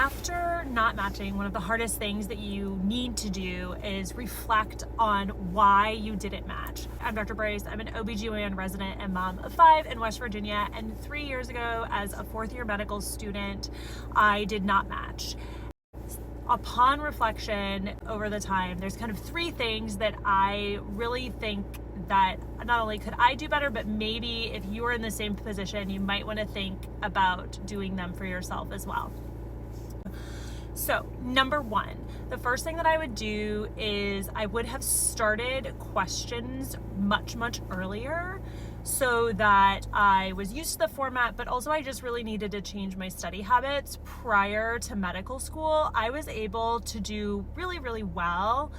After not matching, one of the hardest things that you need to do is reflect on why you didn't match. I'm Dr. Brace. I'm an OBGYN resident and mom of 5 in West Virginia. And 3 years ago, as a 4th-year medical student, I did not match. Upon reflection over the time, there's kind of 3 things that I really think that not only could I do better, but maybe if you are in the same position, you might want to think about doing them for yourself as well. So, number 1, the first thing that I would do is I would have started questions much earlier so that I was used to the format, but also I just really needed to change my study habits. Prior to medical school, I was able to do really well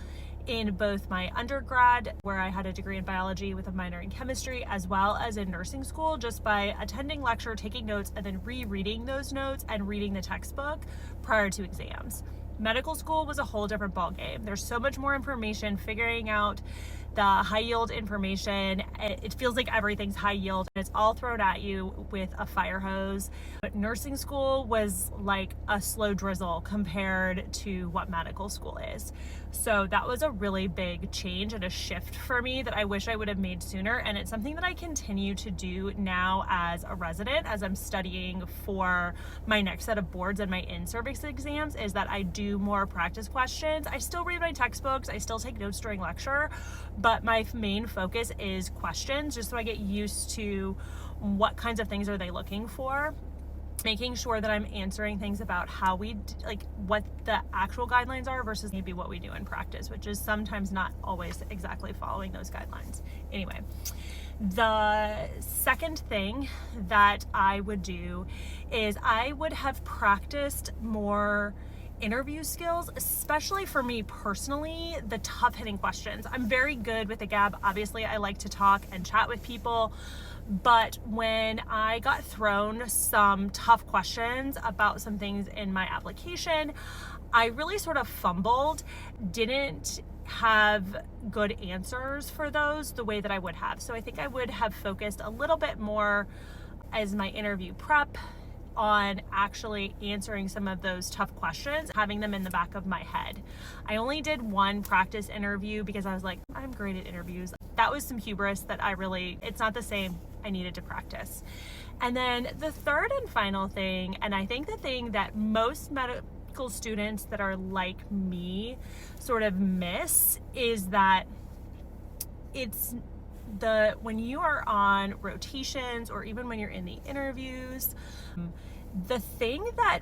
in both my undergrad, where I had a degree in biology with a minor in chemistry, as well as in nursing school, just by attending lecture, taking notes, and then rereading those notes and reading the textbook prior to exams. Medical school was a whole different ballgame. There's so much more information, figuring out the high yield information. It feels like everything's high yield. It's all thrown at you with a fire hose. But nursing school was like a slow drizzle compared to what medical school is. So that was a really big change and a shift for me that I wish I would have made sooner. And it's something that I continue to do now as a resident, as I'm studying for my next set of boards and my in-service exams, is that I do more practice questions. I still read my textbooks, I still take notes during lecture, but my main focus is questions, just so I get used to what kinds of things are they looking for, making sure that I'm answering things about how we, like what the actual guidelines are versus maybe what we do in practice, which is sometimes not always exactly following those guidelines. Anyway, the second thing that I would do is I would have practiced more interview skills, especially for me personally, the tough hitting questions. I'm very good with the gab. Obviously, I like to talk and chat with people, but when I got thrown some tough questions about some things in my application, I really sort of fumbled, didn't have good answers for those the way that I would have. So I think I would have focused a little bit more as my interview prep on actually answering some of those tough questions, having them in the back of my head. I only did one practice interview because I was like, I'm great at interviews. That was some hubris that it's not the same. I needed to practice. And then the third and final thing, and I think the thing that most medical students that are like me sort of miss, is that when you are on rotations or even when you're in the interviews, the thing that